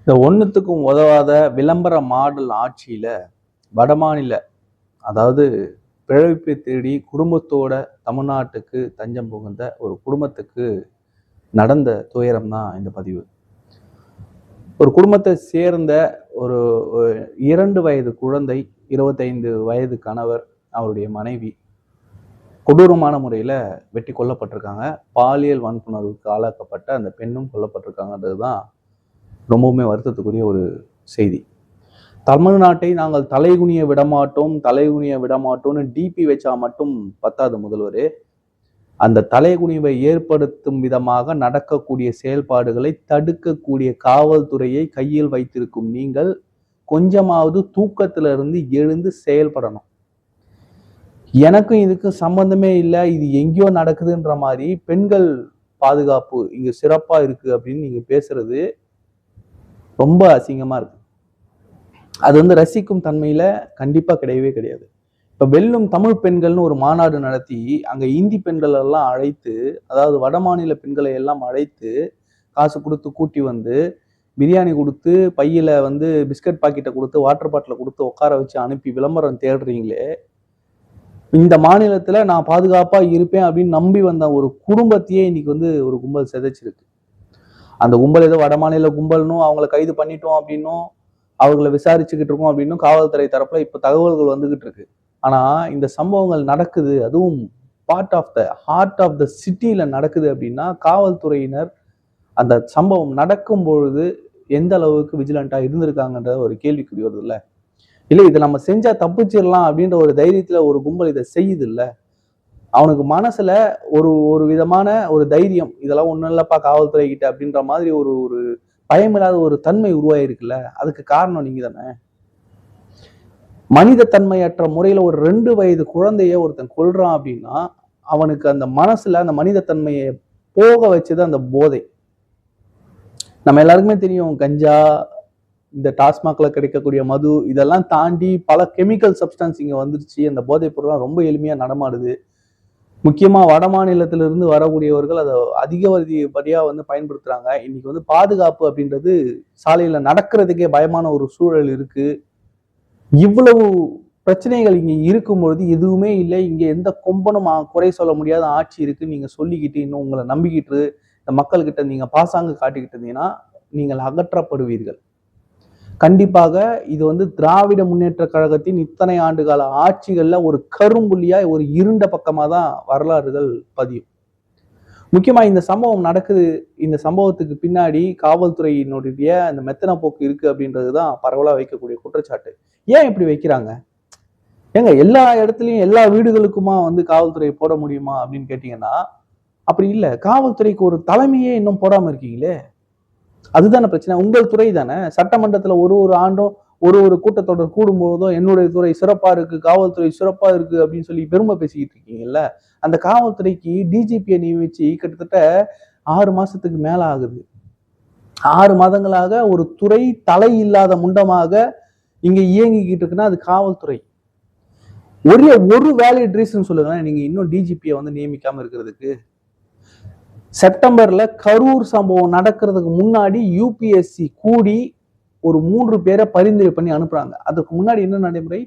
இந்த ஒண்ணுத்துக்கும் உதவாத விளம்பர மாடல் ஆட்சியில வடமாநில, அதாவது பிழைப்பை தேடி குடும்பத்தோட தமிழ்நாட்டுக்கு தஞ்சம் புகுந்த ஒரு குடும்பத்துக்கு நடந்த துயரம் தான் இந்த பதிவு. ஒரு குடும்பத்தை சேர்ந்த ஒரு 2 வயது குழந்தை, 25 வயது கணவர், அவருடைய மனைவி கொடூரமான முறையில வெட்டி கொல்லப்பட்டிருக்காங்க. பாலியல் வன்புணர்வுக்கு ஆளாக்கப்பட்ட அந்த பெண்ணும் கொல்லப்பட்டிருக்காங்கன்றதுதான் ரொம்பவுமே வருத்தத்துக்குரிய ஒரு செய்தி. தமிழ்நாட்டை நாங்கள் தலைகுனிய விடமாட்டோம், தலைகுனிய விடமாட்டோம்னு டிபி வச்சா மட்டும் பத்தாது முதல்வரே. அந்த தலைகுனிவை ஏற்படுத்தும் விதமாக நடக்கக்கூடிய செயல்பாடுகளை தடுக்கக்கூடிய காவல்துறையை கையில் வைத்திருக்கும் நீங்கள் கொஞ்சமாவது தூக்கத்திலிருந்து எழுந்து செயல்படணும். எனக்கும் இதுக்கும் சம்பந்தமே இல்லை, இது எங்கேயோ நடக்குதுன்ற மாதிரி பெண்கள் பாதுகாப்பு இங்க சிறப்பா இருக்கு அப்படின்னு நீங்க பேசுறது ரொம்ப அசிங்கமா இருக்கு. அது ரசிக்கும் தன்மையில கண்டிப்பா கிடையவே கிடையாது. இப்ப வெல்லும் தமிழ் பெண்கள்னு ஒரு மாநாடு நடத்தி அங்க இந்தி பெண்கள் எல்லாம் அழைத்து, அதாவது வட மாநில பெண்களை எல்லாம் அழைத்து காசு கொடுத்து கூட்டி வந்து பிரியாணி கொடுத்து பையில பிஸ்கட் பாக்கெட்டை கொடுத்து வாட்டர் பாட்டில கொடுத்து உட்கார வச்சு அனுப்பி விளம்பரம் தேடுறீங்களே. இந்த மாநிலத்துல நான் பாதுகாப்பா இருப்பேன் அப்படின்னு நம்பி வந்த ஒரு குடும்பத்தையே இன்னைக்கு ஒரு கும்பல் சிதைச்சிருக்கு. அந்த கும்பல் ஏதோ வட மாநில கும்பல்னும் அவங்கள கைது பண்ணிட்டோம் அப்படின்னும் அவர்களை விசாரிச்சுக்கிட்டு இருக்கோம் அப்படின்னும் காவல்துறை தரப்புல இப்ப தகவல்கள் வந்துகிட்டு இருக்கு. ஆனா இந்த சம்பவங்கள் நடக்குது, அதுவும் part of the heart of the சிட்டியில நடக்குது அப்படின்னா காவல்துறையினர் அந்த சம்பவம் நடக்கும் பொழுது எந்த அளவுக்கு விஜிலண்டா இருந்திருக்காங்கன்ற ஒரு கேள்விக்குறி வருது இல்ல. இல்ல இதை நம்ம செஞ்சா தப்பிச்சிடலாம் அப்படின்ற ஒரு தைரியத்துல ஒரு கும்பல் இதை செய்யுது இல்ல. அவனுக்கு மனசுல ஒரு ஒரு விதமான ஒரு தைரியம், இதெல்லாம் ஒண்ணும் இல்லப்பா காவல்துறை கிட்ட அப்படின்ற மாதிரி ஒரு ஒரு பயமில்லாத ஒரு தன்மை உருவாயிருக்குல்ல. அதுக்கு காரணம் நீங்க தானே. மனித தன்மையற்ற முறையில ஒரு 2 வயது குழந்தைய ஒருத்தன் கொல்றான் அப்படின்னா அவனுக்கு அந்த மனசுல அந்த மனித தன்மையை போக வச்சது அந்த போதை. நம்ம எல்லாருக்குமே தெரியும், கஞ்சா, இந்த டாஸ்மாக்ல கிடைக்கக்கூடிய மது, இதெல்லாம் தாண்டி பல கெமிக்கல் சப்ஸ்டன்ஸ் இங்க வந்துருச்சு. அந்த போதைப் பொருள்லாம் ரொம்ப எளிமையா நடமாடுது. முக்கியமா வட மாநிலத்திலிருந்து வரக்கூடியவர்கள் அதை அதிகபடியா பயன்படுத்துறாங்க. இன்னைக்கு பாதுகாப்பு அப்படின்றது சாலையில நடக்கிறதுக்கே பயமான ஒரு சூழல் இருக்கு. இவ்வளவு பிரச்சனைகள் இங்க இருக்கும் பொழுது எதுவுமே இல்லை, இங்க எந்த கொம்பனும் குறை சொல்ல முடியாத ஆட்சி இருக்கு நீங்க சொல்லிக்கிட்டு இன்னும் உங்களை நம்பிக்கிட்டு இந்த மக்கள்கிட்ட நீங்க பாசாங்கு காட்டிக்கிட்டு இருந்தீங்கன்னா நீங்கள் அகற்றப்படுவீர்கள். கண்டிப்பாக இது திராவிட முன்னேற்ற கழகத்தின் இத்தனை ஆண்டு கால ஆட்சிகள்ல ஒரு கரும்புள்ளியா ஒரு இருண்ட பக்கமா தான் வரலாறுகள் பதியும். முக்கியமா இந்த சம்பவம் நடக்குது, இந்த சம்பவத்துக்கு பின்னாடி காவல்துறையினுடைய அந்த மெத்தன போக்கு இருக்கு அப்படின்றதுதான் பரவலா வைக்கக்கூடிய குற்றச்சாட்டு. ஏன் இப்படி வைக்கிறாங்க? ஏங்க எல்லா இடத்துலயும் எல்லா வீடுகளுக்குமா காவல்துறையை போட முடியுமா அப்படின்னு கேட்டீங்கன்னா அப்படி இல்ல. காவல்துறைக்கு ஒரு தலைமையே இன்னும் போடாம இருக்கீங்களே, அதுதானே பிரச்சனை. உங்கள் துறை தானே. சட்டமன்றத்துல ஒரு ஒரு ஆண்டும் ஒரு ஒரு கூட்டத்தொடர் கூடும் போதும் என்னுடைய துறை சிறப்பா இருக்கு, காவல்துறை சிறப்பா இருக்கு அப்படின்னு சொல்லி பெருமை பேசிக்கிட்டு இருக்கீங்கல்ல. அந்த காவல்துறைக்கு டிஜிபியை நியமிச்சு கிட்டத்தட்ட 6 மாசத்துக்கு மேல ஆகுது. 6 மாதங்களாக ஒரு துறை தலை இல்லாத முண்டமாக இங்க இயங்கிக்கிட்டு இருக்குன்னா அது காவல்துறை. ஒரு வேலிட் ரீசன் சொல்லுங்க நீங்க இன்னும் டிஜிபியை நியமிக்காம இருக்கிறதுக்கு. செப்டம்பர்ல கரூர் சம்பவம் நடக்கிறதுக்கு முன்னாடி யூபிஎஸ்சி கூடி ஒரு 3 பேரை பரிந்துரை பண்ணி அனுப்புறாங்க. அதுக்கு முன்னாடி என்ன நடைமுறை?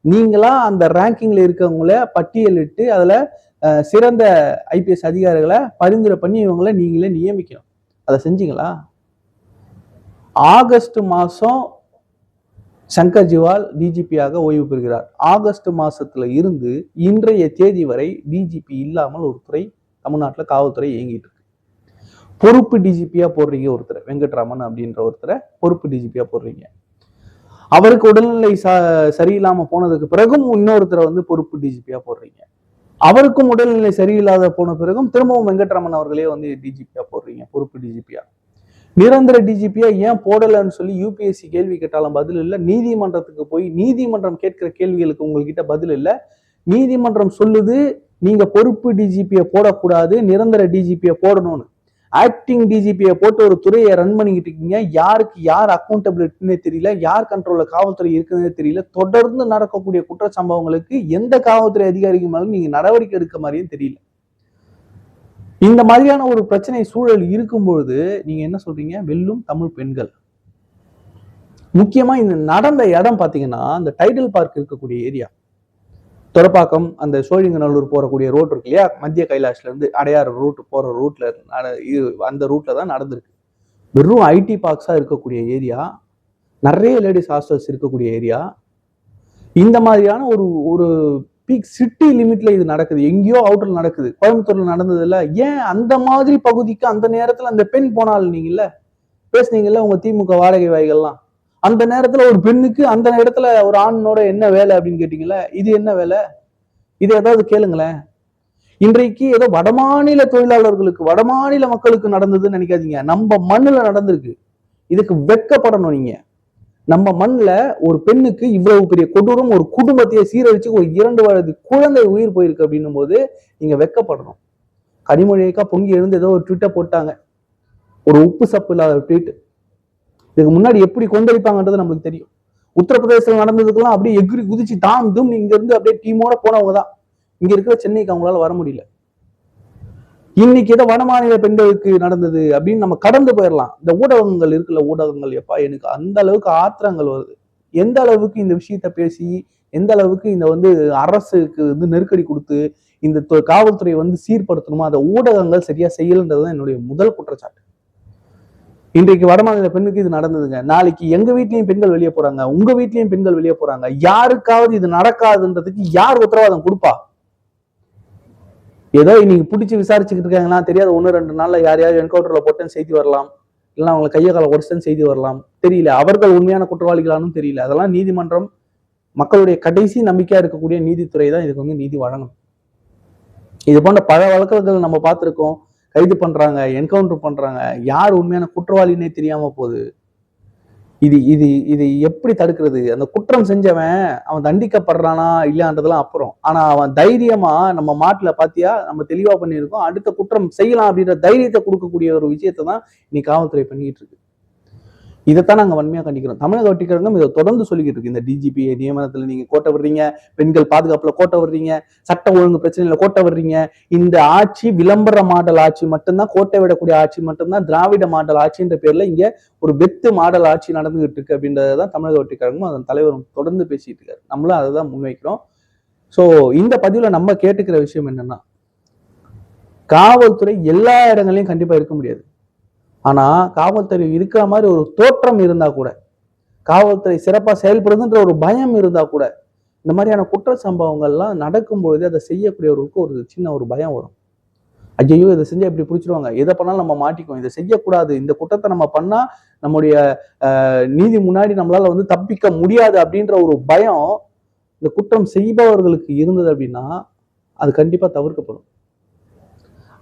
நீங்களா அந்த ரேங்கிங்ல இருக்கவங்கள பட்டியலிட்டு அதுல சிறந்த ஐபிஎஸ் அதிகாரிகளை பரிந்துரை பண்ணி இவங்களை நீங்களே நியமிக்கணும். அதை செஞ்சீங்களா? ஆகஸ்ட் மாசம் சங்கர் ஜிவால் டிஜிபியாக ஓய்வு பெறுகிறார். ஆகஸ்ட் மாசத்துல இருந்து இன்றைய தேதி வரை டிஜிபி இல்லாமல் ஒரு துறை தமிழ்நாட்டில் காவல்துறை இயங்கிட்டு இருக்கு. பொறுப்பு டிஜிபியா போடுறீங்க ஒருத்தர், வெங்கட்ராமன் அப்படின்ற ஒருத்தரை பொறுப்பு டிஜிபியா போடுறீங்க. அவருக்கு உடல்நிலை சரியில்லாம போனதுக்கு பிறகும் இன்னொருத்தரை பொறுப்பு டிஜிபியா போடுறீங்க. அவருக்கும் உடல்நிலை சரியில்லாத போன பிறகும் திரும்பவும் வெங்கட்ராமன் அவர்களே டிஜிபியா போடுறீங்க, பொறுப்பு டிஜிபியா. நிரந்தர டிஜிபியா ஏன் போடலன்னு சொல்லி யூபிஎஸ்சி கேள்வி கேட்டாலும் பதில் இல்லை. நீதிமன்றத்துக்கு போய் நீதிமன்றம் கேட்கிற கேள்விகளுக்கு உங்ககிட்ட பதில் இல்லை. நீதிமன்றம் சொல்லுது நீங்க பொறுப்பு டிஜிபியை போடக்கூடாது, நிரந்தர டிஜிபியை போடணும்னு. ஆக்டிங் டிஜிபியை போட்டு ஒரு துறையை ரன் பண்ணிக்கிட்டு இருக்கீங்க. யாருக்கு யார் அக்கௌண்டபிலிட்டின்னு தெரியல, யார் கண்ட்ரோல்ல காவல்துறை இருக்குன்னு தெரியல. தொடர்ந்து நடக்கக்கூடிய குற்ற சம்பவங்களுக்கு எந்த காவல்துறை அதிகாரிக்கு மேலும் நீங்க நடவடிக்கை எடுக்க மாதிரியும் தெரியல. இந்த மாதிரியான ஒரு பிரச்சனை சூழல் இருக்கும்பொழுது நீங்க என்ன சொல்றீங்க? வெல்லும் தமிழ் பெண்கள். முக்கியமா இந்த நடந்த இடம் பாத்தீங்கன்னா அந்த டைடல் பார்க் இருக்கக்கூடிய ஏரியா, துறப்பாக்கம் அந்த சோழிங்கநல்லூர் போறக்கூடிய ரோட் இருக்கு இல்லையா, மத்திய கைலாஷ்ல இருந்து அடையாறு ரூட் போற ரூட்ல அந்த ரூட்ல தான் நடந்திருக்கு. வெறும் ஐடி பார்க்ஸா இருக்கக்கூடிய ஏரியா, நிறைய லேடிஸ் ஹாஸ்டல்ஸ் இருக்கக்கூடிய ஏரியா. இந்த மாதிரியான ஒரு ஒரு பீக் சிட்டி லிமிட்ல இது நடக்குது, எங்கேயோ அவுட்டர்ல நடக்குது. கோயம்புத்தூர்ல நடந்தது இல்ல. ஏன் அந்த மாதிரி பகுதிக்கு அந்த நேரத்துல அந்த பெண் போனால் நீங்கல்ல பேசுனீங்கல்ல உங்க திமுக வாடகை வாய்கள்லாம், அந்த நேரத்துல ஒரு பெண்ணுக்கு அந்த இடத்துல ஒரு ஆணோட என்ன வேலை அப்படின்னு கேட்டீங்கல்ல. இது என்ன வேலை? இது ஏதாவது கேளுங்களேன். இன்றைக்கு ஏதோ வடமாநில தொழிலாளர்களுக்கு வடமாநில மக்களுக்கு நடந்ததுன்னு நினைக்காதீங்க, நம்ம மண்ணுல நடந்திருக்கு. இதுக்கு வெட்கப்படணும் நீங்க. நம்ம மண்ணுல ஒரு பெண்ணுக்கு இவ்வளவு பெரிய கொடூரம், ஒரு குடும்பத்தையே சீரழிச்சு ஒரு 2 வயது குழந்தை உயிர் போயிருக்கு அப்படின்னும் போது நீங்க வெட்கப்படணும். கனிமொழிக்கா பொங்கி எழுந்து ஏதோ ஒரு ட்விட்டை போட்டாங்க, ஒரு உப்பு சப்பு இல்லாத ட்வீட். இதுக்கு முன்னாடி எப்படி கொந்தளிப்பாங்கன்றது நம்மளுக்கு தெரியும். உத்தரப்பிரதேசத்தில் நடந்ததுக்கெல்லாம் அப்படியே எகிரி குதிச்சு தாம் தும் இங்க இருந்து அப்படியே டீமோட போனவங்க தான். இங்க இருக்கிற சென்னைக்கு அவங்களால வர முடியல. இன்னைக்கு ஏதோ வடமாநில பெண்களுக்கு நடந்தது அப்படின்னு நம்ம கடந்து போயிடலாம். இந்த ஊடகங்கள் இருக்குல்ல, ஊடகங்கள் எப்பா எனக்கு அந்த அளவுக்கு ஆத்திரங்கள் வருது. எந்த அளவுக்கு இந்த விஷயத்த பேசி, எந்த அளவுக்கு இந்த அரசுக்கு நெருக்கடி கொடுத்து இந்த காவல்துறையை சீர்படுத்தணுமோ அந்த ஊடகங்கள் சரியா செய்யலன்றதுதான் என்னுடைய முதல் குற்றச்சாட்டு. இன்றைக்கு வடமாநில பெண்ணுக்கு இது நடந்ததுங்க. நாளைக்கு எங்க வீட்லயும் பெண்கள் வெளியே போறாங்க, உங்க வீட்லயும் பெண்கள் வெளியே போறாங்க. யாருக்காவது இது நடக்காதுன்றதுக்கு யார் உத்தரவாதம் கொடுப்பா? ஏதோ இன்னைக்கு பிடிச்சி விசாரிச்சுக்கிட்டு இருக்காங்களா தெரியாது, 1-2 நாள்ல யாரையாவது என்கவுண்டர்ல போட்டேன்னு செய்தி வரலாம், இல்ல அவங்க கையை கால உடச்சேன்னு செய்தி வரலாம், தெரியல. அவர்கள் உண்மையான குற்றவாளிகளானும் தெரியல. அதெல்லாம் நீதிமன்றம், மக்களுடைய கடைசி நம்பிக்கையா இருக்கக்கூடிய நீதித்துறை தான் இதுக்கு நீதி வழங்கணும். இது போன்ற பல வழக்குகள் நம்ம பார்த்திருக்கோம். கைது பண்றாங்க, என்கவுண்டர் பண்றாங்க, யார் உண்மையான குற்றவாளின்னே தெரியாம போகுது. இது எப்படி தடுக்கிறது? அந்த குற்றம் செஞ்சவன் அவன் தண்டிக்கப்படுறானா இல்லையான்றதெல்லாம் அப்புறம். ஆனா அவன் தைரியமா நம்ம மாட்டுல பாத்தியா நம்ம தெளிவா பண்ணியிருக்கோம், அடுத்த குற்றம் செய்யலாம் அப்படின்ற தைரியத்தை கொடுக்கக்கூடிய ஒரு விஷயத்தை தான் இன்னைக்கு காவல்துறை பண்ணிக்கிட்டு இருக்கு. இதைத்தான் நாங்க வன்மையா கண்டிக்கிறோம். தமிழக வெற்றிக்கழகம் இதை தொடர்ந்து சொல்லிக்கிட்டு இருக்கு. இந்த டிஜிபி நியமனத்துல நீங்க கோட்டை விடுறீங்க, பெண்கள் பாதுகாப்புல கோட்டை விடுறீங்க, சட்ட ஒழுங்கு பிரச்சனையில கோட்டை விடுறீங்க. இந்த ஆட்சி விளம்பர மாடல் ஆட்சி மட்டும்தான், கோட்டை விடக்கூடிய ஆட்சி மட்டும்தான், திராவிட மாடல் ஆட்சின்ற பேர்ல இங்க ஒரு வெத்து மாடல் ஆட்சி நடந்துகிட்டு இருக்கு அப்படின்றதான் தமிழக வெற்றிக்கழகமும் அதன் தலைவரும் தொடர்ந்து பேசிட்டு இருக்காரு. நம்மளும் அதை தான் முன்வைக்கிறோம். சோ இந்த பதிவுல நம்ம கேட்டுக்கிற விஷயம் என்னன்னா, காவல்துறை எல்லா இடங்களையும் கண்டிப்பா இருக்க முடியாது. ஆனா காவல்துறை இருக்கிற மாதிரி ஒரு தோற்றம் இருந்தா கூட, காவல்துறை சிறப்பா செயல்படுதுன்ற ஒரு பயம் இருந்தா கூட, இந்த மாதிரியான குற்ற சம்பவங்கள்லாம் நடக்கும்பொழுது அதை செய்யக்கூடியவருக்கு ஒரு சின்ன ஒரு பயம் வரும். ஐயோ இதை செஞ்சா இப்படி பிடிச்சிருவாங்க, எதை பண்ணாலும் நம்ம மாட்டிக்குவோம், இதை செய்யக்கூடாது, இந்த குற்றத்தை நம்ம பண்ணா நம்முடைய நீதி முன்னாடி நம்மளால தப்பிக்க முடியாது அப்படின்ற ஒரு பயம் இந்த குற்றம் செய்பவர்களுக்கு இருந்தது அப்படின்னா அது கண்டிப்பா தவிர்க்கப்படும்.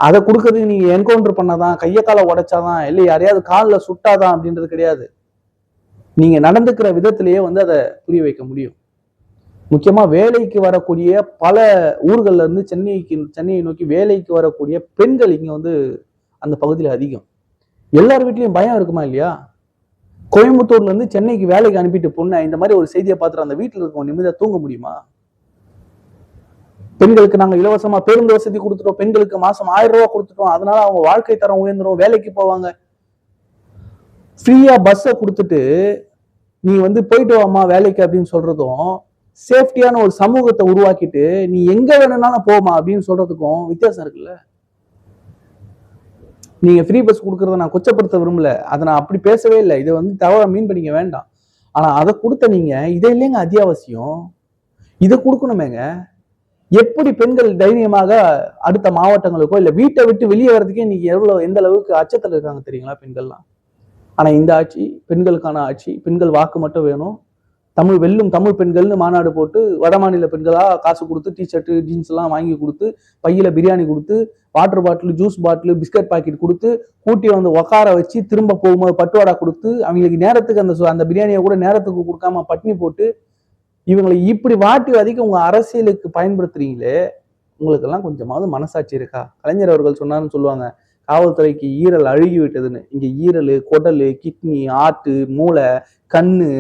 அதை கொடுக்கறதுக்கு நீங்க என்கவுண்டர் பண்ணாதான், கையை காலை உடைச்சாதான், இல்லை யாரையாவது காலில் சுட்டாதான் அப்படின்றது கிடையாது. நீங்க நடந்துக்கிற விதத்திலேயே அதை புரிய வைக்க முடியும். முக்கியமா வேலைக்கு வரக்கூடிய பல ஊர்கள்ல இருந்து சென்னையை நோக்கி வேலைக்கு வரக்கூடிய பெண்கள் இங்க அந்த பகுதியில் அதிகம். எல்லார் வீட்லயும் பயம் இருக்குமா இல்லையா? கோயம்புத்தூர்ல இருந்து சென்னைக்கு வேலைக்கு அனுப்பிட்டு பொண்ணு இந்த மாதிரி ஒரு செய்தியை பார்த்துட்டு அந்த வீட்டுல இருக்கவங்க நிம்மதியா தூங்க முடியுமா? பெண்களுக்கு நாங்க இலவசமா பேருந்து வசதி கொடுத்துட்டோம், பெண்களுக்கு மாசம் 1000 ரூபாய் கொடுத்துட்டோம், அதனால அவங்க வாழ்க்கை தரம் உயர்ந்துடும், வேலைக்கு போவாங்க. ஃப்ரீயா பஸ்ஸை கொடுத்துட்டு நீ போயிட்டு வாமா வேலைக்கு அப்படின்னு சொல்றதும், சேஃப்டியான ஒரு சமூகத்தை உருவாக்கிட்டு நீ எங்க வேணும்னாலும் போமா அப்படின்னு சொல்றதுக்கும் வித்தியாசம் இருக்குல்ல. நீங்க ஃப்ரீ பஸ் கொடுக்கறத நான் கொச்சப்படுத்த விரும்பல, அதை நான் அப்படி பேசவே இல்லை, இதை தவறா மீன் பண்ணிக்க வேண்டாம். ஆனா அதை கொடுத்த நீங்க இதை இல்லைங்க அத்தியாவசியம், இதை கொடுக்கணுமேங்க. எப்படி பெண்கள் தைரியமாக அடுத்த மாவட்டங்களுக்கோ இல்ல வீட்டை விட்டு வெளியே வர்றதுக்கே இன்னைக்கு எந்த அளவுக்கு அச்சத்துல இருக்காங்க தெரியுங்களா பெண்கள்லாம். ஆனா இந்த ஆட்சி பெண்களுக்கான ஆட்சி, பெண்கள் வாக்கு மட்டும் வேணும், தமிழ் வெல்லும் தமிழ் பெண்கள்னு மாநாடு போட்டு வடமாநில பெண்களா காசு கொடுத்து டிஷர்ட்டு ஜீன்ஸ் எல்லாம் வாங்கி கொடுத்து, பையில பிரியாணி கொடுத்து, water bottle juice bottle biscuit packet கொடுத்து கூட்டி உட்கார வச்சு திரும்ப போகும்போது பட்டுவாடா கொடுத்து, அவங்களுக்கு நேரத்துக்கு அந்த பிரியாணியை கூட நேரத்துக்கு கொடுக்காம பட்னி போட்டு இவங்களை இப்படி வாட்டி வதைக்க உங்க அரசியலுக்கு பயன்படுத்துறீங்களே, உங்களுக்கு எல்லாம் கொஞ்சமாவது மனசாட்சி இருக்கா? கலைஞர் அவர்கள் சொன்னார்னு சொல்லுவாங்க, காவல்துறைக்கு ஈரல் அழுகி விட்டதுன்னு. இங்க ஈரல், குடல், கிட்னி, ஆட்டு, மூளை, கண்ணு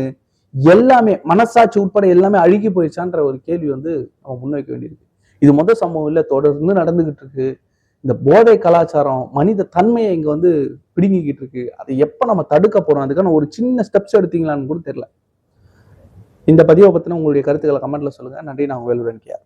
எல்லாமே, மனசாட்சி உட்பட எல்லாமே அழுகி போயிடுச்சான்ற ஒரு கேள்வி நம்ம முன்வைக்க வேண்டியிருக்கு. இது முதல் சம்பவம் இல்லை, தொடர்ந்து நடந்துகிட்டு இருக்கு. இந்த போதை கலாச்சாரம் மனித தன்மையை இங்க வந்து பிடுங்கிக்கிட்டு இருக்கு. அதை எப்ப நம்ம தடுக்க போறோம், அதுக்கான ஒரு சின்ன ஸ்டெப்ஸ் எடுத்தீங்களான்னு கூட தெரியல. இந்த பதிவை பத்தின உங்களுடைய கருத்துக்களை கமெண்ட்ல சொல்லுங்க. நன்றி. நான் வேலுடன் கேஆர்.